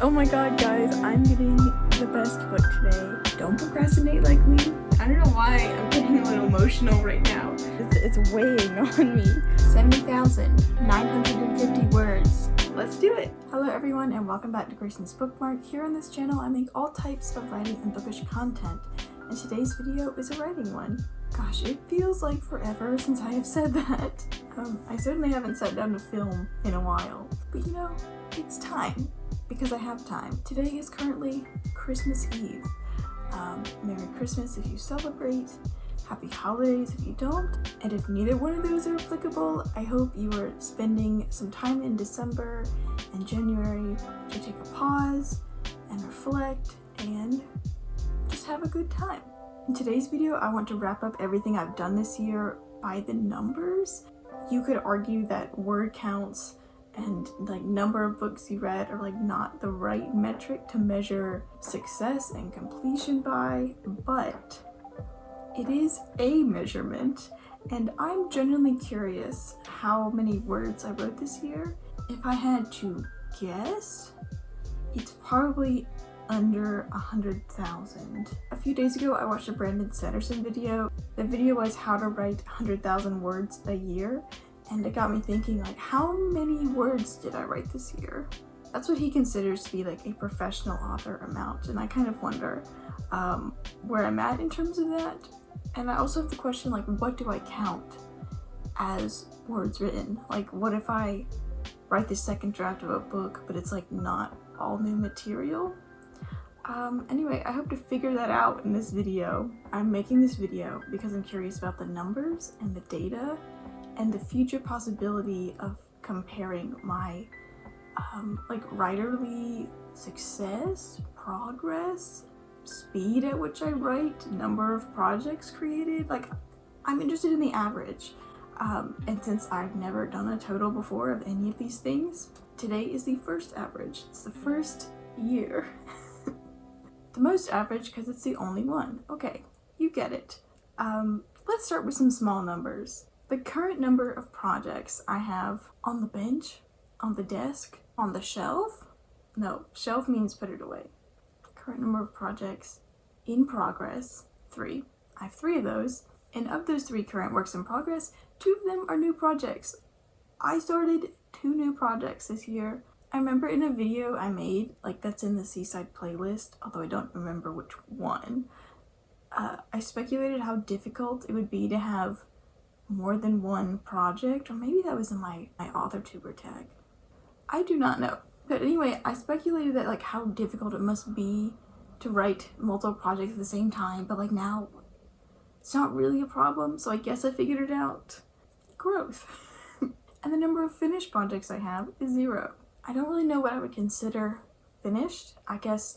Oh my god, guys, I'm getting the best book today. Don't procrastinate like me. I don't know why I'm getting a little emotional right now. It's weighing on me. 70,950 words. Let's do it. Hello everyone and welcome back to Grayson's Bookmark. Here on this channel I make all types of writing and bookish content, and today's video is a writing one. Gosh, it feels like forever since I have said that. I certainly haven't sat down to film in a while, but you know, it's time. Because I have time. Today is currently Christmas Eve. Merry Christmas if you celebrate, Happy Holidays if you don't, and if neither one of those are applicable, I hope you are spending some time in December and January to take a pause and reflect and just have a good time. In today's video, I want to wrap up everything I've done this year by the numbers. You could argue that word counts and like number of books you read are like not the right metric to measure success and completion by, but it is a measurement, and I'm genuinely curious how many words I wrote this year. If I had to guess, it's probably under 100,000. A few days ago I watched a Brandon Sanderson video. The video was how to write 100,000 words a year. And it got me thinking, like, how many words did I write this year? That's what he considers to be like a professional author amount. And I kind of wonder where I'm at in terms of that. And I also have the question, like, what do I count as words written? Like, what if I write the second draft of a book, but it's like not all new material? Anyway, I hope to figure that out in this video. I'm making this video because I'm curious about the numbers and the data and the future possibility of comparing my like writerly success, progress, speed at which I write, number of projects created. Like, I'm interested in the average. And since I've never done a total before of any of these things, today is the first average. It's the first year. The most average because it's the only one. Okay, you get it. Let's start with some small numbers. The current number of projects I have on the bench, on the desk, on the shelf. No, shelf means put it away. Current number of projects in progress, 3. I have 3 of those. And of those 3 current works in progress, 2 of them are new projects. I started 2 new projects this year. I remember in a video I made, like that's in the Seaside playlist, although I don't remember which one, I speculated how difficult it would be to have more than one project, or maybe that was in my author tuber tag. I do not know. But anyway, I speculated that like how difficult it must be to write multiple projects at the same time, but like now it's not really a problem, so I guess I figured it out. Growth. And the number of finished projects I have is 0. I don't really know what I would consider finished. I guess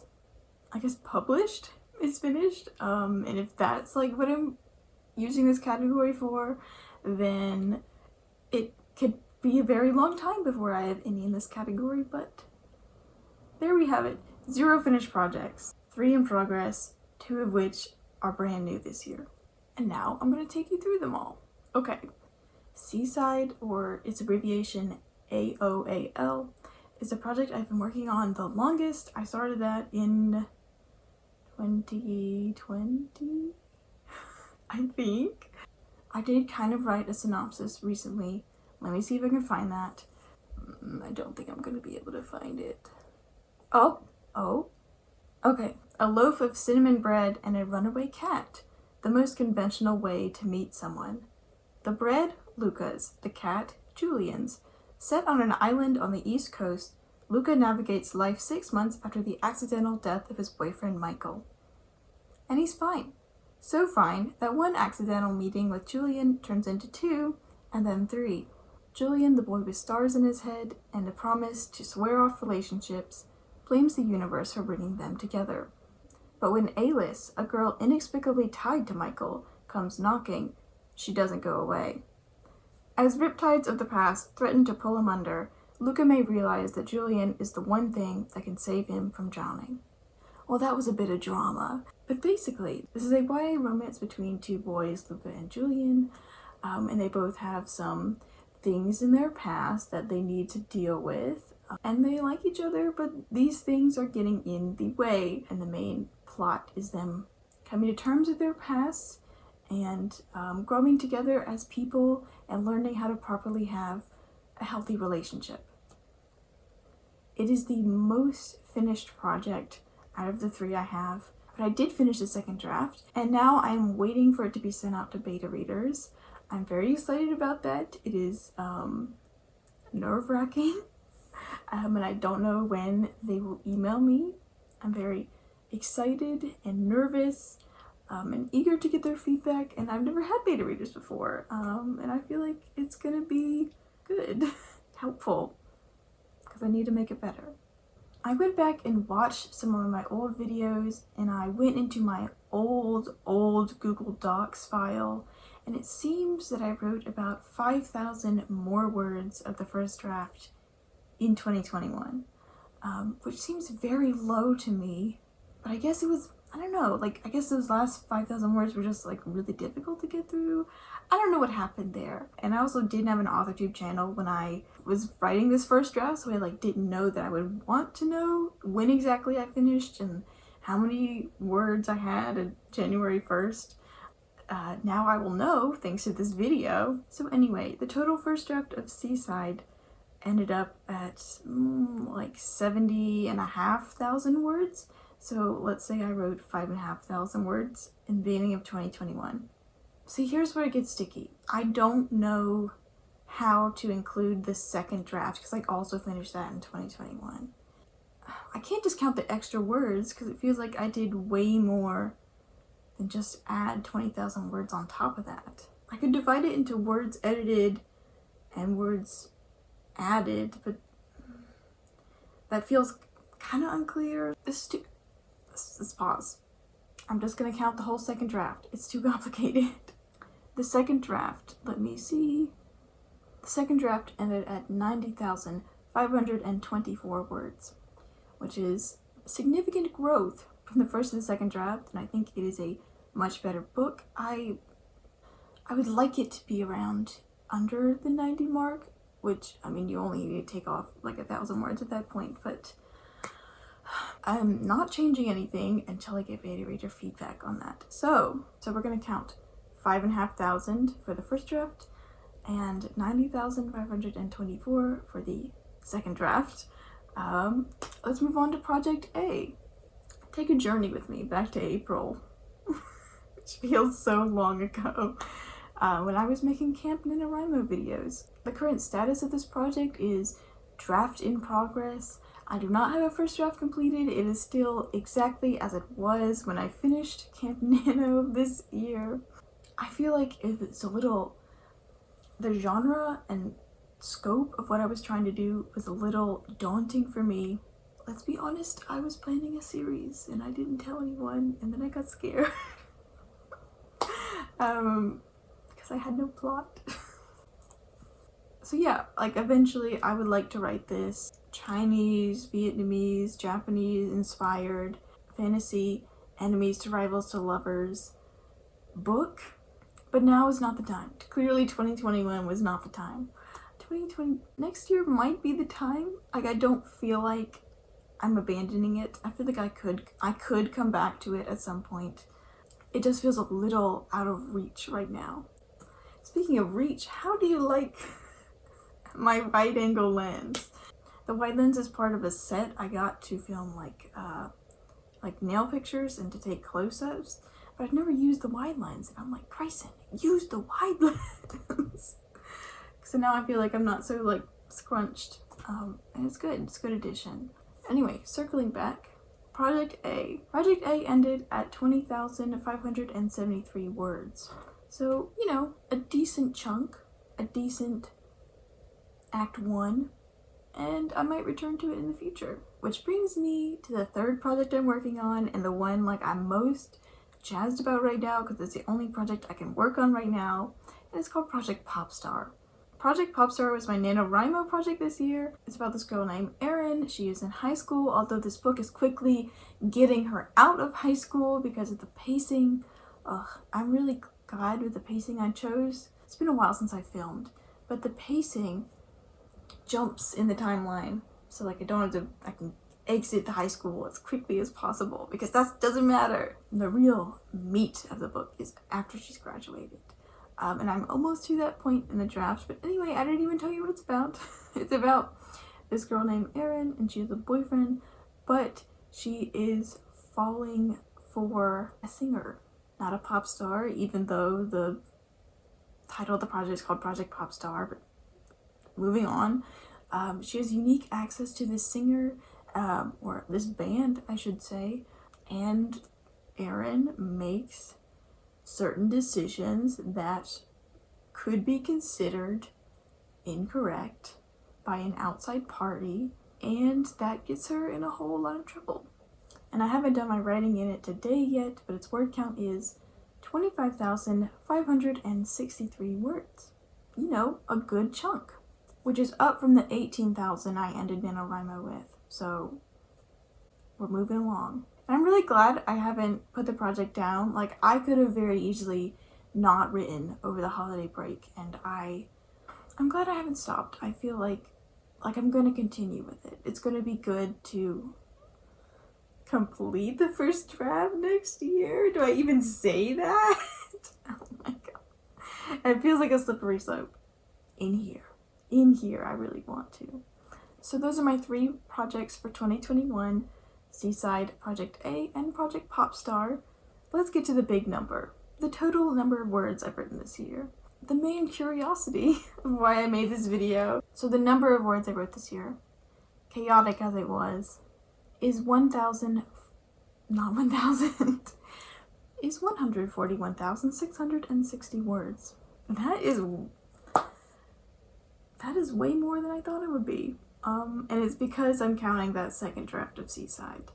published is finished. And if that's like what I'm using this category for, then it could be a very long time before I have any in this category, but there we have it. 0 finished projects, 3 in progress, 2 of which are brand new this year. And now I'm going to take you through them all. Okay, Seaside, or its abbreviation AOAL, is a project I've been working on the longest. I started that in 2020, I think. I did kind of write a synopsis recently. Let me see if I can find that. I don't think I'm going to be able to find it. Oh. Okay. A loaf of cinnamon bread and a runaway cat. The most conventional way to meet someone. The bread, Luca's. The cat, Julian's. Set on an island on the East Coast, Luca navigates life 6 months after the accidental death of his boyfriend Michael. And he's fine. So fine that one accidental meeting with Julian turns into 2, and then 3. Julian, the boy with stars in his head and a promise to swear off relationships, blames the universe for bringing them together. But when Alice, a girl inexplicably tied to Michael, comes knocking, she doesn't go away. As riptides of the past threaten to pull him under, Luca may realize that Julian is the one thing that can save him from drowning. Well, that was a bit of drama, but basically, this is a YA romance between 2 boys, Luca and Julian, and they both have some things in their past that they need to deal with, and they like each other, but these things are getting in the way, and the main plot is them coming to terms with their past and growing together as people and learning how to properly have a healthy relationship. It is the most finished project out of the 3 I have, but I did finish the second draft, and now I'm waiting for it to be sent out to beta readers. I'm very excited about that. It is nerve-wracking, and I don't know when they will email me. I'm very excited and nervous and eager to get their feedback, and I've never had beta readers before, and I feel like it's gonna be good, helpful, because I need to make it better. I went back and watched some of my old videos, and I went into my old Google Docs file, and it seems that I wrote about 5,000 more words of the first draft in 2021, which seems very low to me, but I guess it was, I don't know, like, I guess those last 5,000 words were just like really difficult to get through. I don't know what happened there. And I also didn't have an AuthorTube channel when I was writing this first draft, so I like didn't know that I would want to know when exactly I finished and how many words I had on January 1st. Now I will know thanks to this video. So anyway, the total first draft of Seaside ended up at like 70,500 words. So let's say I wrote 5,500 words in the beginning of 2021. See, here's where it gets sticky. I don't know how to include the second draft because I also finished that in 2021. I can't just count the extra words because it feels like I did way more than just add 20,000 words on top of that. I could divide it into words edited and words added, but that feels kind of unclear. Let's pause. I'm just gonna count the whole second draft. It's too complicated. The second draft, let me see. The second draft ended at 90,524 words, which is significant growth from the first to the second draft, and I think it is a much better book. I would like it to be around under the 90 mark, which, I mean, you only need to take off like 1,000 words at that point, but I'm not changing anything until I get beta reader feedback on that. So we're gonna count 5,500 for the first draft and 90,524 for the second draft. Let's move on to Project A. Take a journey with me back to April, which feels so long ago, when I was making Camp NaNoWriMo videos. The current status of this project is draft in progress. I do not have a first draft completed. It is still exactly as it was when I finished Camp Nano this year. I feel like it's a little, the genre and scope of what I was trying to do was a little daunting for me. Let's be honest, I was planning a series and I didn't tell anyone, and then I got scared because I had no plot. So yeah, like eventually I would like to write this Chinese, Vietnamese, Japanese inspired fantasy enemies to rivals to lovers book, but now is not the time. Clearly 2021 was not the time. 2020, next year might be the time. Like, I don't feel like I'm abandoning it. I feel like I could come back to it at some point. It just feels a little out of reach right now. Speaking of reach, how do you like my wide angle lens? The wide lens is part of a set I got to film like nail pictures and to take close-ups, but I've never used the wide lens, and I'm like, Bryson, use the wide lens. So now I feel like I'm not so like scrunched, and it's good. It's a good addition. Anyway, circling back, Project A. Project A ended at 20,573 words. So, you know, a decent chunk, a decent Act 1, and I might return to it in the future. Which brings me to the third project I'm working on, and the one like I'm most jazzed about right now because it's the only project I can work on right now, and it's called Project Popstar. Project Popstar was my NaNoWriMo project this year. It's about this girl named Erin. She is in high school, although this book is quickly getting her out of high school because of the pacing. I'm really glad with the pacing I chose. It's been a while since I filmed, but the pacing jumps in the timeline So like I can exit the high school as quickly as possible, because that doesn't matter. The real meat of the book is after she's graduated. And I'm almost to that point in the draft, but anyway, I didn't even tell you what it's about. It's about this girl named Erin, and she has a boyfriend, but she is falling for a singer, not a pop star, even though the title of the project is called Project Pop Star. But moving on, she has unique access to this singer, or this band, I should say, and Erin makes certain decisions that could be considered incorrect by an outside party, and that gets her in a whole lot of trouble. And I haven't done my writing in it today yet, but its word count is 25,563 words. You know, a good chunk, which is up from the 18,000 I ended NaNoWriMo with. So we're moving along. And I'm really glad I haven't put the project down. Like, I could have very easily not written over the holiday break, and I'm glad I haven't stopped. I feel like I'm going to continue with it. It's going to be good to complete the first draft next year. Do I even say that? Oh my god. And it feels like a slippery slope in here. I really want to. So those are my 3 projects for 2021. Seaside, Project A, and Project Popstar. Let's get to the big number. The total number of words I've written this year. The main curiosity of why I made this video. So the number of words I wrote this year, chaotic as it was, is 141,660 words. That is way more than I thought it would be. And it's because I'm counting that second draft of Seaside.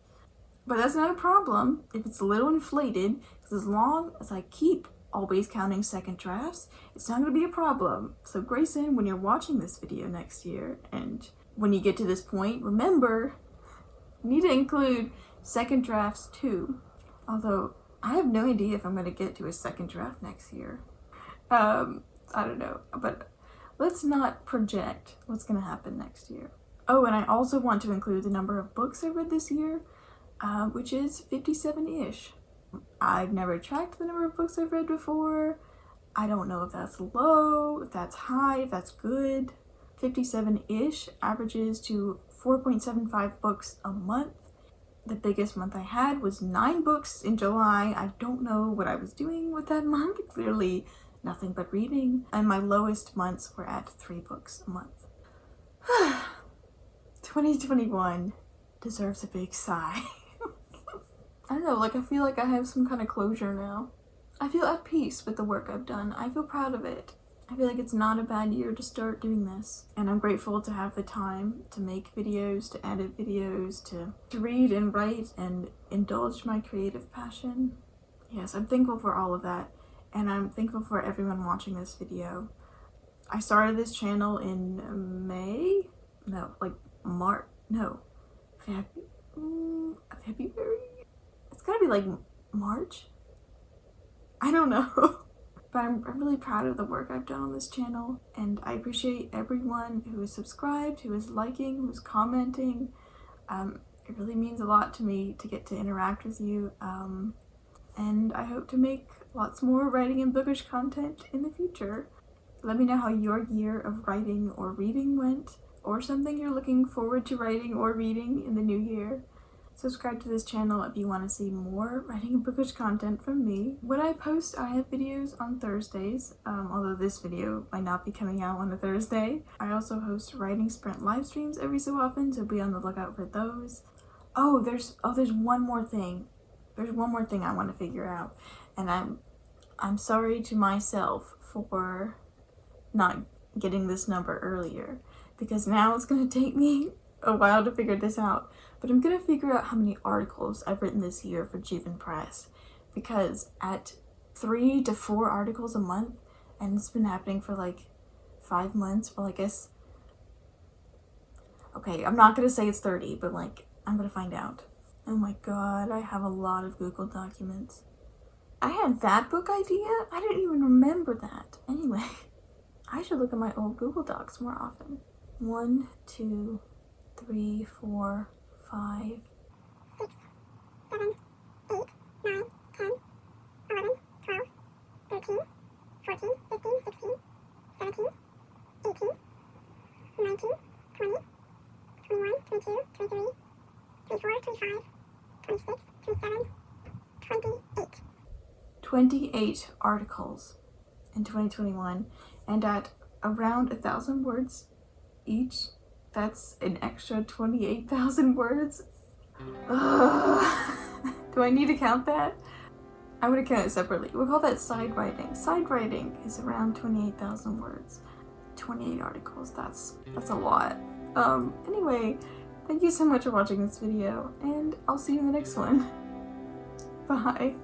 But that's not a problem if it's a little inflated, because as long as I keep always counting second drafts, it's not going to be a problem. So Grayson, when you're watching this video next year, and when you get to this point, remember, you need to include second drafts too. Although, I have no idea if I'm going to get to a second draft next year. I don't know, but let's not project what's going to happen next year. Oh, and I also want to include the number of books I read this year, which is 57-ish. I've never tracked the number of books I've read before. I don't know if that's low, if that's high, if that's good. 57-ish averages to 4.75 books a month. The biggest month I had was 9 books in July. I don't know what I was doing with that month. Clearly nothing but reading. And my lowest months were at 3 books a month. 2021 deserves a big sigh. I don't know, like, I feel like I have some kind of closure now. I feel at peace with the work I've done. I feel proud of it. I feel like it's not a bad year to start doing this. And I'm grateful to have the time to make videos, to edit videos, to read and write and indulge my creative passion. Yes, I'm thankful for all of that. And I'm thankful for everyone watching this video. I started this channel in February? It's gotta be like March? I don't know. But I'm really proud of the work I've done on this channel, and I appreciate everyone who is subscribed, who is liking, who's commenting. It really means a lot to me to get to interact with you, and I hope to make lots more writing and bookish content in the future. Let me know how your year of writing or reading went, or something you're looking forward to writing or reading in the new year. Subscribe to this channel if you want to see more writing and bookish content from me. When I post, I have videos on Thursdays, although this video might not be coming out on a Thursday. I also host writing sprint live streams every so often, so be on the lookout for those. There's one more thing. There's one more thing I want to figure out, and I'm sorry to myself for not getting this number earlier, because now it's going to take me a while to figure this out. But I'm going to figure out how many articles I've written this year for JUVEN Press, because at 3 to 4 articles a month, and it's been happening for like 5 months, well, I guess, okay, I'm not going to say it's 30, but like, I'm going to find out. Oh my god, I have a lot of Google documents. I had that book idea? I didn't even remember that. Anyway, I should look at my old Google Docs more often. 1, 2, 3, 4, 5, 6, 7, 8, 9, 10, 11, 12, 13, 14, 15, 16, 17, 18, 19, 20, 21, 22, 23, 24, 25, 26, 27, 28. 28 articles in 2021, and at around 1,000 words each, that's an extra 28,000 words. Ugh. Do I need to count that? I'm gonna count it separately. We'll call that side writing. Side writing is around 28,000 words. 28 articles, that's a lot. Anyway, thank you so much for watching this video, and I'll see you in the next one. Bye.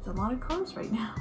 There's a lot of cars right now.